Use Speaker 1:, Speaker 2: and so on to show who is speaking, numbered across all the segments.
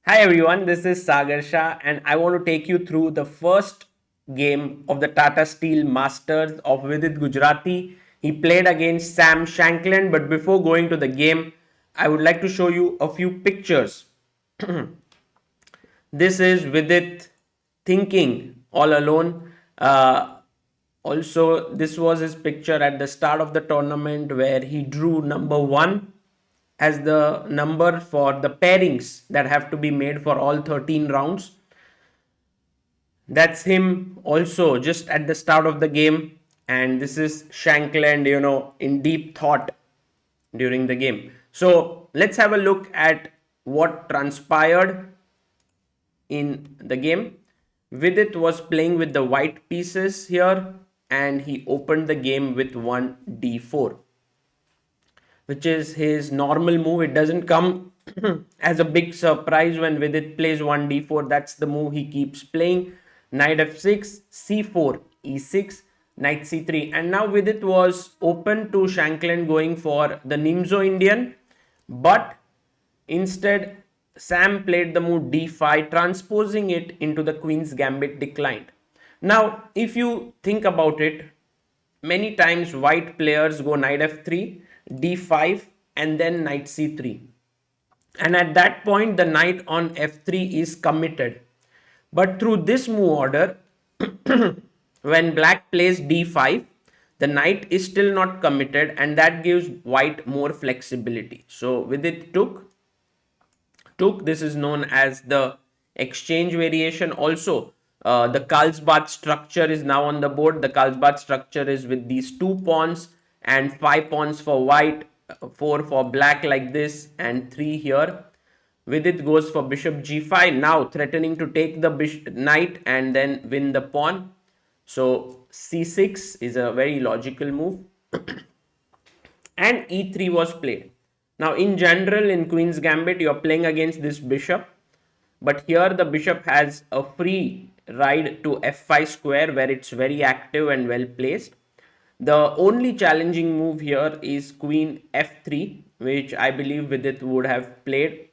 Speaker 1: Hi everyone, this is Sagar Shah and I want to take you through the first game of the Tata Steel Masters of Vidit Gujrathi. He played against Sam Shankland, but before going to the game, I would like to show you a few pictures. This is Vidit thinking all alone. Also, this was his picture at the start of the tournament where he drew number one as the number for the pairings that have to be made for all 13 rounds. That's him also just at the start of the game. And this is Shankland, in deep thought during the game. So let's have a look at what transpired in the game. Vidit was playing with the white pieces here and he opened the game with 1d4, which is his normal move. It doesn't come as a big surprise when Vidit plays 1d4. That's the move he keeps playing. Knight f6, c4, e6, knight c3. And now Vidit was open to Shankland going for the Nimzo Indian, but instead Sam played the move d5, transposing it into the Queen's Gambit declined. Now, if you think about it, many times white players go knight f3, d5, and then knight c3. And at that point, the knight on f3 is committed. But through this move order, when black plays d5, the knight is still not committed, and that gives white more flexibility. So with it took this is known as the exchange variation. Also, the Carlsbad structure is now on the board. The Carlsbad structure is with these two pawns and 5 pawns for white, 4 for black like this, and 3 here. With it goes for bishop g5, now threatening to take the knight and then win the pawn. So c6 is a very logical move. And e3 was played. Now, in general, in Queen's Gambit, you're playing against this bishop, but here the bishop has a free ride to f5 square where it's very active and well placed. The only challenging move here is Queen f3, which I believe Vidit would have played.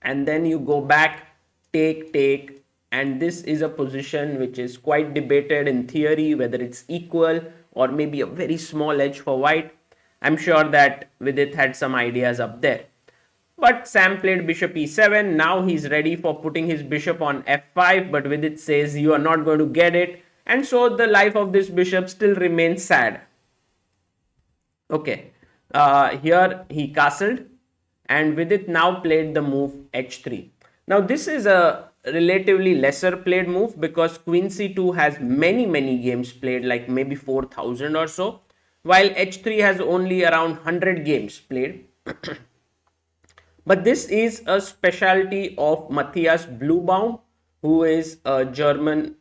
Speaker 1: And then you go back, take, and this is a position which is quite debated in theory, whether it's equal or maybe a very small edge for white. I'm sure that Vidit had some ideas up there. But Sam played bishop e7. Now he's ready for putting his bishop on f5, but Vidit says you are not going to get it. And so the life of this bishop still remains sad. Okay, here he castled, and Vidit now played the move h3. Now this is a relatively lesser played move because Queen c2 has many games played, like maybe 4,000 or so, while h3 has only around 100 games played. But this is a specialty of Matthias Bluebaum, who is a German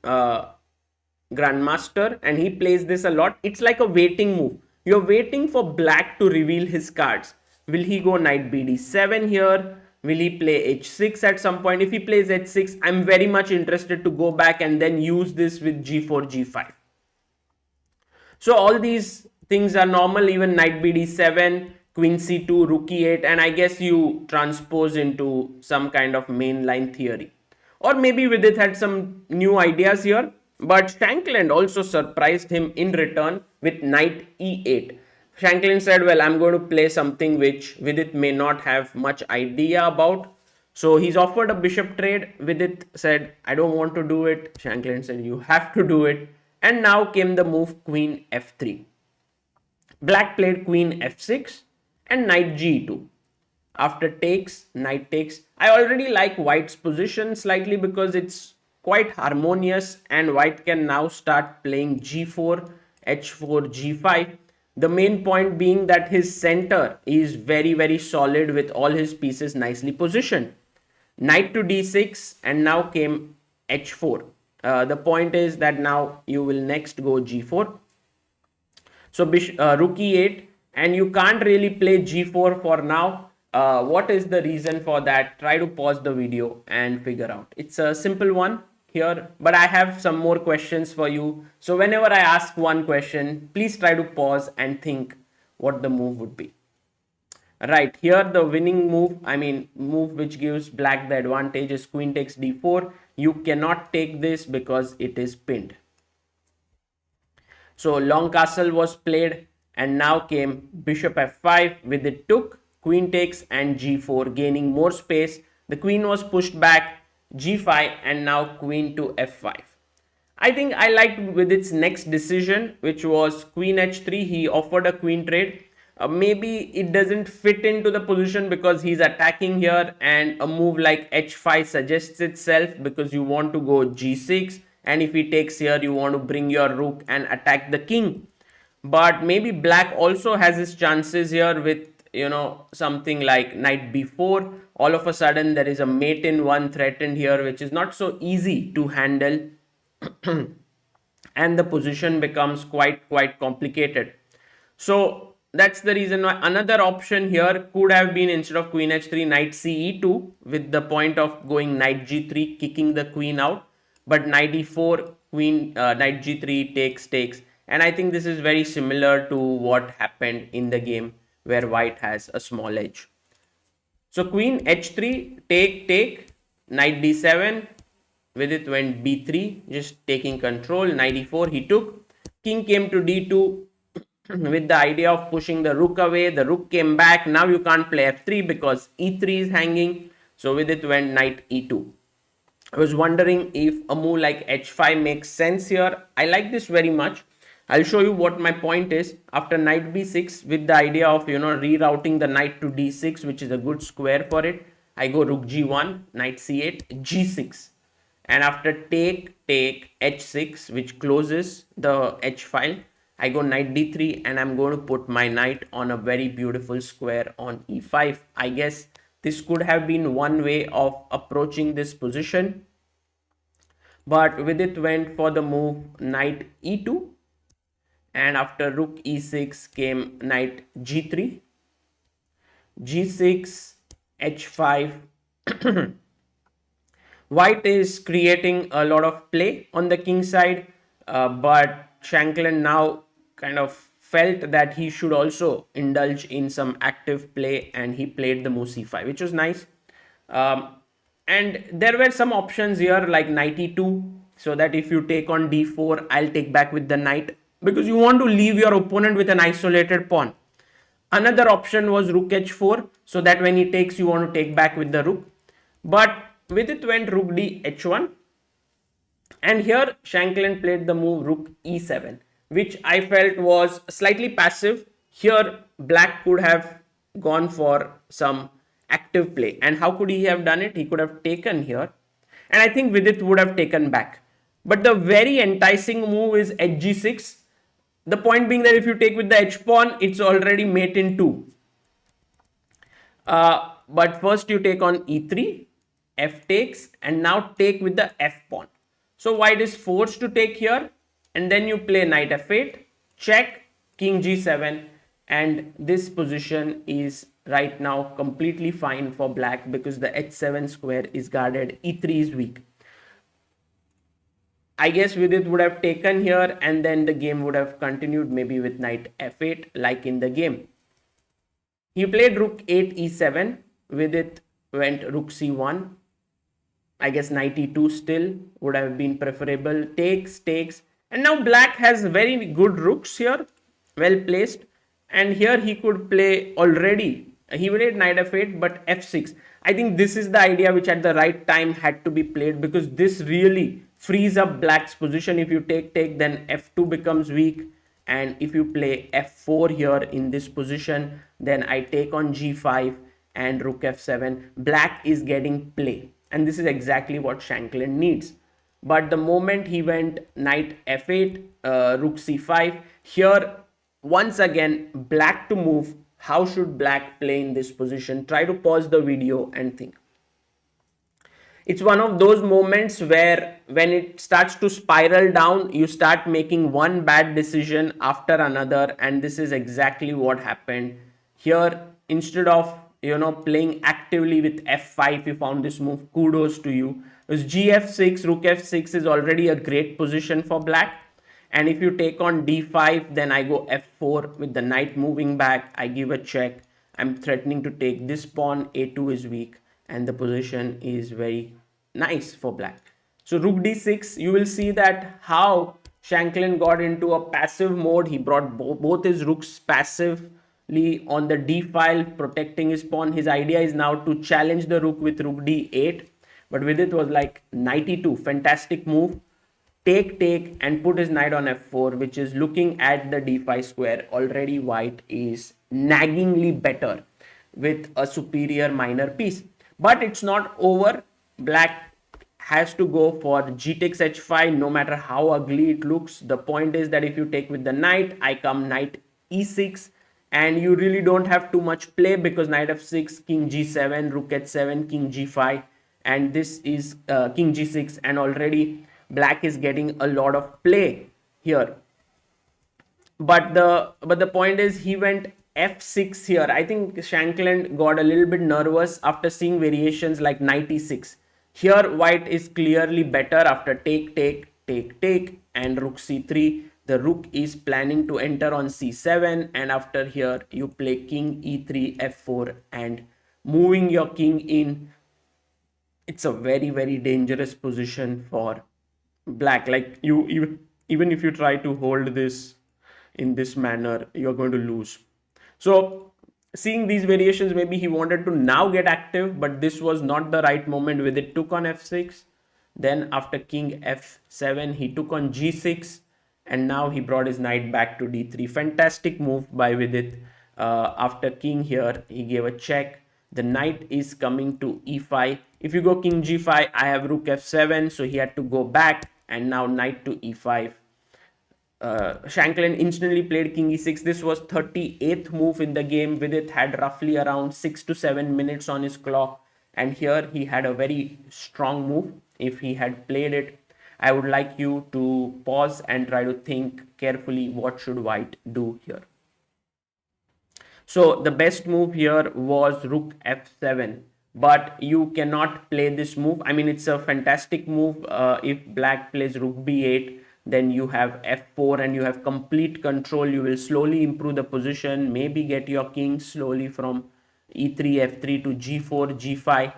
Speaker 1: grandmaster, and he plays this a lot. It's like a waiting move. You're waiting for black to reveal his cards. Will he go knight bd7 here? Will he play h6 at some point? If he plays h6, I'm very much interested to go back and then use this with g4, g5. So all these things are normal, even knight bd7, queen c2, rook e8, and I guess you transpose into some kind of mainline theory. Or maybe Vidit had some new ideas here, but Shankland also surprised him in return with knight e8. Shankland said, well, I'm going to play something which Vidit may not have much idea about. So he's offered a bishop trade. Vidit said, I don't want to do it. Shankland said, you have to do it. And now came the move queen f3. Black played queen f6 and knight g2. After takes, knight takes. I already like white's position slightly because it's quite harmonious, and white can now start playing g4, h4, g5. The main point being that his center is very solid with all his pieces nicely positioned. Knight to d6, and now came h4. The point is that now you will next go g4. So rook e8, and you can't really play g4 for now. What is the reason for that? Try to pause the video and figure out. It's a simple one here, but I have some more questions for you. So whenever I ask one question, please try to pause and think what the move would be. Right, here the winning move, I mean move which gives black the advantage, is queen takes d4. You cannot take this because it is pinned. So long castle was played, and now came bishop f5 with it took, queen takes and g4, gaining more space. The queen was pushed back, g5, and now queen to f5. I think I liked with its next decision, which was queen h3. He offered a queen trade. Maybe it doesn't fit into the position because he's attacking here, and a move like h5 suggests itself because you want to go g6, and if he takes here, you want to bring your rook and attack the king. But maybe black also has his chances here with, something like knight b4. All of a sudden there is a mate in one threatened here, which is not so easy to handle. And the position becomes quite complicated. So that's the reason why another option here could have been, instead of queen h3, knight ce2, with the point of going knight g3, kicking the queen out. But knight e4, queen, knight g3 takes, and I think this is very similar to what happened in the game where white has a small edge. So queen h3, take, knight d7, with it went b3, just taking control, knight e4, he took, king came to d2 with the idea of pushing the rook away, the rook came back, now you can't play f3 because e3 is hanging, so with it went knight e2. I was wondering if a move like h5 makes sense here. I like this very much. I'll show you what my point is. After knight b6, with the idea of rerouting the knight to d6, which is a good square for it, I go rook g1, knight c8, g6, and after take h6, which closes the h file, I go knight d3, and I'm going to put my knight on a very beautiful square on e5. I guess this could have been one way of approaching this position, but with it went for the move knight e2, and after rook e6 came knight g3, g6, h5. White is creating a lot of play on the king side, but Shankland now kind of felt that he should also indulge in some active play, and he played the move c5, which was nice. And there were some options here like knight e2, so that if you take on d4, I'll take back with the knight, because you want to leave your opponent with an isolated pawn. Another option was rook h4, so that when he takes, you want to take back with the rook. But with it went rook d h1, and here Shankland played the move rook e7, which I felt was slightly passive. Here black could have gone for some active play, and how could he have done it? He could have taken here, and I think Vidit would have taken back. But the very enticing move is hg6. The point being that if you take with the h pawn, it's already mate in 2. But first you take on e3, f takes, and now take with the f pawn. So white is forced to take here, and then you play knight f8, check, king g7, and this position is right now completely fine for black because the h7 square is guarded, e3 is weak. I guess Vidit would have taken here, and then the game would have continued maybe with knight f8 like in the game. He played rook 8 e7, with it went rook c1. I guess knight e2 still would have been preferable. Takes, and now black has very good rooks here, well placed, and here he could play already. He played knight f8, but f6. I think this is the idea which at the right time had to be played, because this really frees up black's position. If you take, then f2 becomes weak, and if you play f4 here in this position, then I take on g5 and rook f7. Black is getting play, and this is exactly what Shankland needs. But the moment he went knight f8, rook c5, here once again black to move. How should black play in this position? Try to pause the video and think. It's one of those moments where when it starts to spiral down, you start making one bad decision after another, and this is exactly what happened here. Instead of playing actively with f5, you found this move, kudos to you. Because gf6, rook f6 is already a great position for black, and if you take on d5, then I go f4 with the knight moving back, I give a check, I'm threatening to take this pawn. A2 is weak and the position is very nice for black. So rook d6, you will see that how Shankland got into a passive mode. He brought both his rooks passively on the d file, protecting his pawn. His idea is now to challenge the rook with rook d8, but with it was like knight e2, fantastic move. Take and put his knight on f4, which is looking at the d5 square. Already white is naggingly better with a superior minor piece, but it's not over. Black has to go for g takes h5, no matter how ugly it looks. The point is that if you take with the knight, I come knight e6, and you really don't have too much play, because knight f6, king g7, rook h7, king g5, and this is king g6, and already black is getting a lot of play here. But the point is, he went f6 here. I think Shankland got a little bit nervous after seeing variations like knight e6. Here white is clearly better after take and rook c3. The rook is planning to enter on c7, and after here you play king e3 f4 and moving your king in. It's a very dangerous position for black. Like, you even if you try to hold this in this manner, you're going to lose. So seeing these variations, maybe he wanted to now get active, but this was not the right moment. With it, took on f6, then after king f7 he took on g6, and now he brought his knight back to d3. Fantastic move by Vidit. After king here, he gave a check. The knight is coming to e5. If you go king g5, I have rook f7, so he had to go back, and now knight to e5. Shankland instantly played king e6. This was 38th move in the game. Vidit had roughly around 6 to 7 minutes on his clock, and here he had a very strong move. If he had played it, I would like you to pause and try to think carefully, what should white do here. So the best move here was rook f7, but you cannot play this move. I mean, it's a fantastic move. If black plays rook b8, then you have f4 and you have complete control. You will slowly improve the position, maybe get your king slowly from e3, f3 to g4, g5.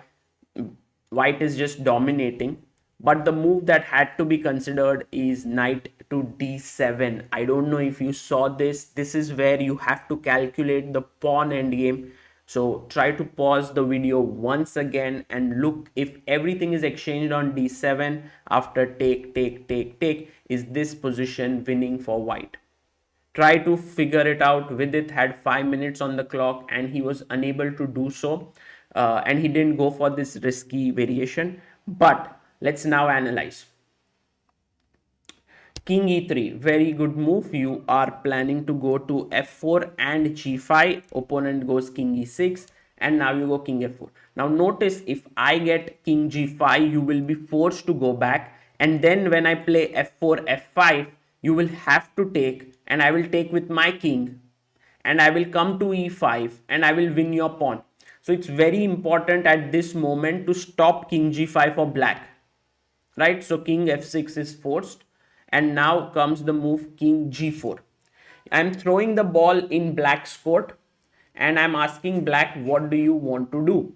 Speaker 1: White is just dominating, but the move that had to be considered is knight to d7. I don't know if you saw this. This is where you have to calculate the pawn endgame. So try to pause the video once again and look if everything is exchanged on d7 after take. Is this position winning for white? Try to figure it out. Vidit had 5 minutes on the clock and he was unable to do so, and he didn't go for this risky variation. But let's now analyze. King e3, very good move. You are planning to go to f4 and g5. Opponent goes king e6, and now you go king f4. Now notice, if I get king g5, you will be forced to go back, and then when I play f4 f5, you will have to take, and I will take with my king, and I will come to e5 and I will win your pawn. So it's very important at this moment to stop king g5 for black, right? So king f6 is forced, and now comes the move king g4. I'm throwing the ball in black's court, and I'm asking black, what do you want to do?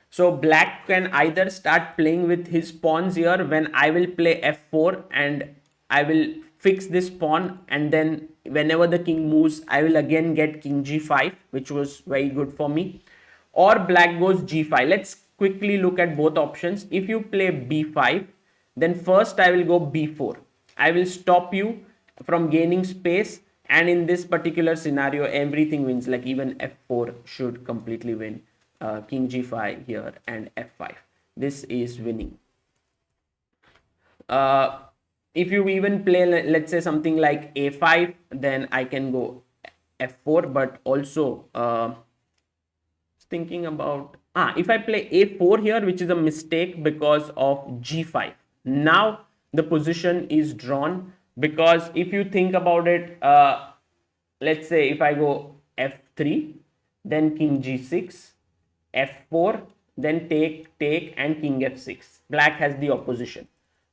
Speaker 1: So black can either start playing with his pawns here, when I will play f4 and I will fix this pawn, and then whenever the king moves, I will again get king g5, which was very good for me. Or black goes g5. Let's quickly look at both options. If you play b5, then first I will go b4. I will stop you from gaining space, and in this particular scenario, everything wins. Like, even f4 should completely win. King g5 here and f5. This is winning. Uh, if you even play, let's say, something like a5, then I can go f4, but also thinking about, if I play a4 here, which is a mistake because of g5. Now the position is drawn, because if you think about it, let's say if I go f3, then king g6, f4, then take and king f6. Black has the opposition.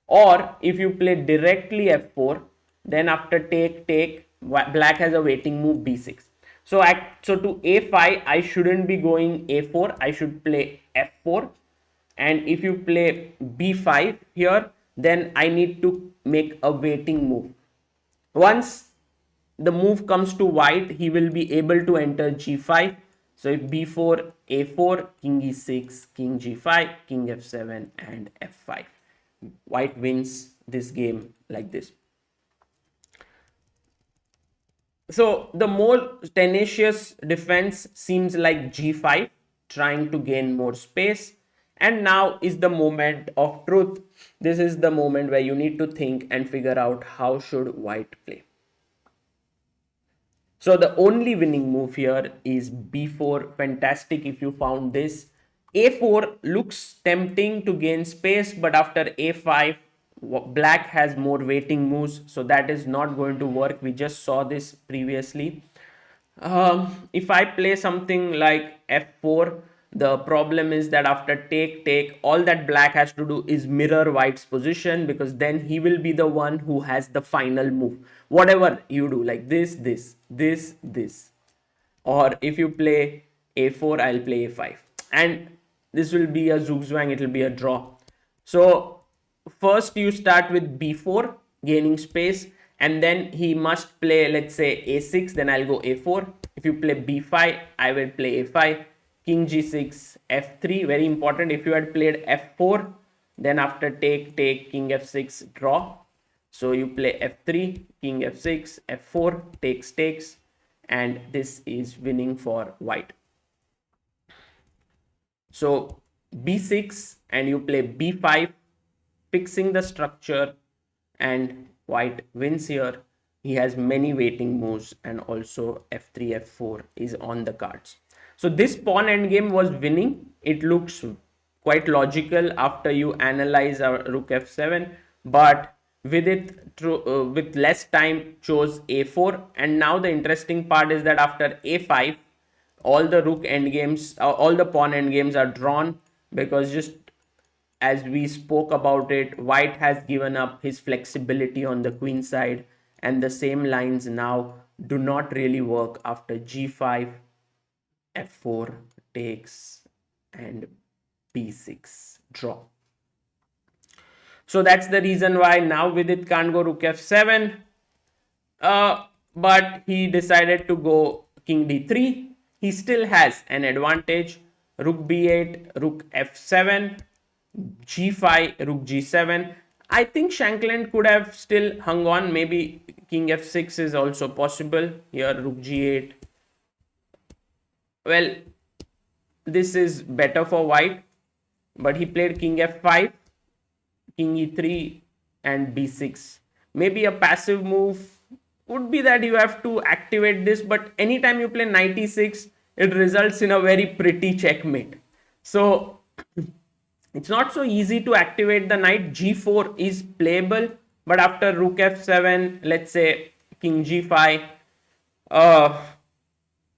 Speaker 1: Or if you play directly f4, then after take, black has a waiting move b6. So to a5, I shouldn't be going a4. I should play f4. And if you play b5 here, then I need to make a waiting move. Once the move comes to white, he will be able to enter g5. So if b4, a4, king e6, king g5, king f7, and f5. White wins this game like this. So the more tenacious defense seems like g5, trying to gain more space. And now is the moment of truth. This is the moment where you need to think and figure out how should white play. So the only winning move here is b4. Fantastic if you found this. a4 looks tempting to gain space, but after a5, black has more waiting moves, so that is not going to work. We just saw this previously. If I play something like f4, the problem is that after take, all that black has to do is mirror white's position, because then he will be the one who has the final move. Whatever you do, like this. Or if you play a4, I'll play a5. And this will be a zugzwang, it will be a draw. So first you start with b4, gaining space, and then he must play, let's say, a6, then I'll go a4. If you play b5, I will play a5, king g6, f3. Very important. If you had played f4, then after take, king f6, draw. So you play f3, king f6, f4, takes, and this is winning for white. So b6 and you play b5, fixing the structure, and white wins here. He has many waiting moves, and also f3, f4 is on the cards. So this pawn endgame was winning. It looks quite logical after you analyze our rook f7, but with less time chose a4. And now the interesting part is that after a5, all the rook endgames, all the pawn endgames are drawn, because just as we spoke about it, white has given up his flexibility on the queen side, and the same lines now do not really work after g5, f4 takes, and b6 draw. So that's the reason why now Vidit can't go rook f7. But he decided to go king d3. He still has an advantage. Rook b8, rook f7, g5, rook g7. I think Shankland could have still hung on. Maybe king f6 is also possible. Here, rook g8. Well, this is better for white, but he played king f5, king e3, and b6. Maybe a passive move would be that you have to activate this, but anytime you play knight e6, it results in a very pretty checkmate. So it's not so easy to activate the knight. g4 is playable, but after rook f7, let's say king g5, uh,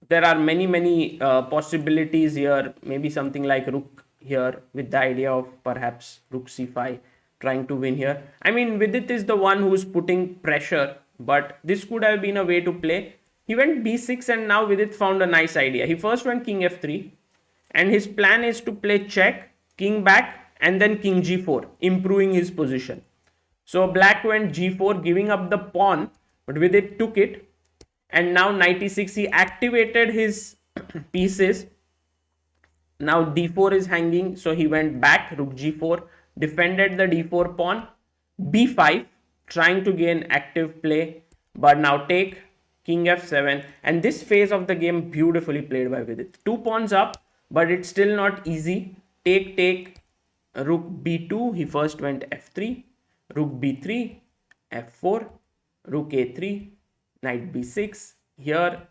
Speaker 1: there are many possibilities here. Maybe something like rook here, with the idea of perhaps rook c5, trying to win here. I mean, Vidit is the one who's putting pressure, but this could have been a way to play. He went b6, and now Vidit found a nice idea. He first went king f3, and his plan is to play check, king back, and then king g4, improving his position. So black went g4, giving up the pawn, but Vidit took it, and now knight e6, he activated his pieces. Now d4 is hanging, so he went back, rook g4, defended the d4 pawn, b5, trying to gain active play, but now take, king f7, and this phase of the game beautifully played by Vidit. 2 pawns up, but it's still not easy. Take, rook b2, he first went f3, rook b3, f4, rook a3, knight b6 here,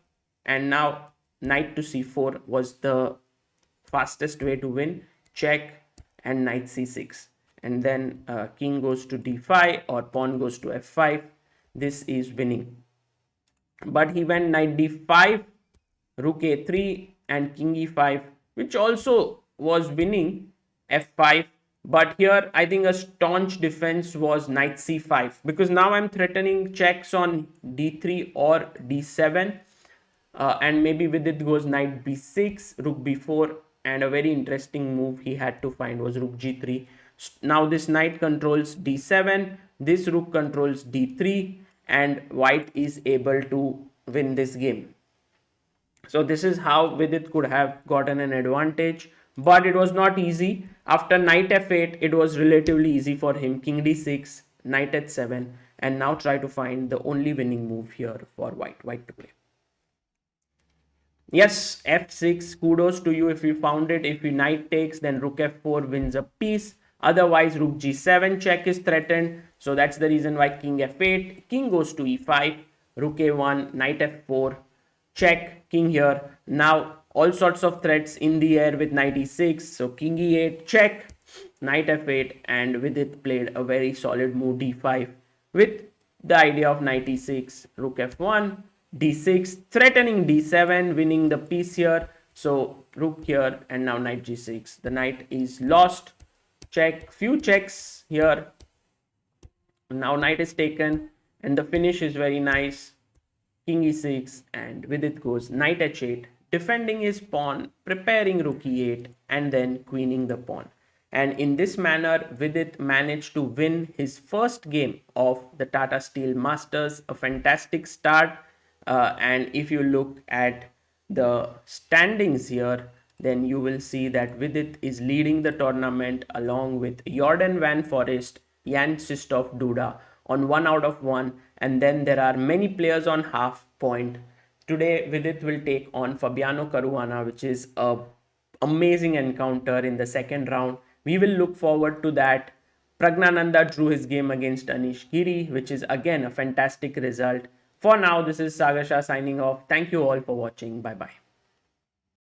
Speaker 1: and now knight to c4 was the fastest way to win. Check and knight c6, and then king goes to d5 or pawn goes to f5. This is winning, but he went knight d5, rook a3, and king e5, which also was winning. F5, but here I think a staunch defense was knight c5, because now I'm threatening checks on d3 or d7. and maybe Vidit goes knight b6, rook b4, and a very interesting move he had to find was rook g3. Now this knight controls d7, this rook controls d3, and white is able to win this game. So this is how Vidit could have gotten an advantage, but it was not easy. After knight f8, it was relatively easy for him. King d6, knight h7, and now try to find the only winning move here for white to play. Yes, f6, kudos to you if you found it. If you knight takes, then rook f4 wins a piece. Otherwise, rook g7 check is threatened. So that's the reason why king f8, king goes to e5, rook a1, knight f4, check, king here. Now, all sorts of threats in the air with knight e6. So king e8, check, knight f8, and with it played a very solid move d5 with the idea of knight e6, rook f1, d6, threatening d7, winning the piece here. So rook here and now knight g6. The knight is lost. Check, few checks here. Now knight is taken and the finish is very nice. King e6, and with it goes knight h8, defending his pawn, preparing rook e8, and then queening the pawn. And in this manner, Vidit managed to win his first game of the Tata Steel Masters, a fantastic start. And if you look at the standings here, then you will see that Vidit is leading the tournament along with Jordan Van Forest, Jan Sistov Duda on 1 out of 1, and then there are many players on half point. Today Vidit will take on Fabiano Caruana, which is a amazing encounter in the second round. We will look forward to that. Pragnananda drew his game against Anish Giri, which is again a fantastic result. For now, this is Sagar Shah signing off. Thank you all for watching. Bye bye.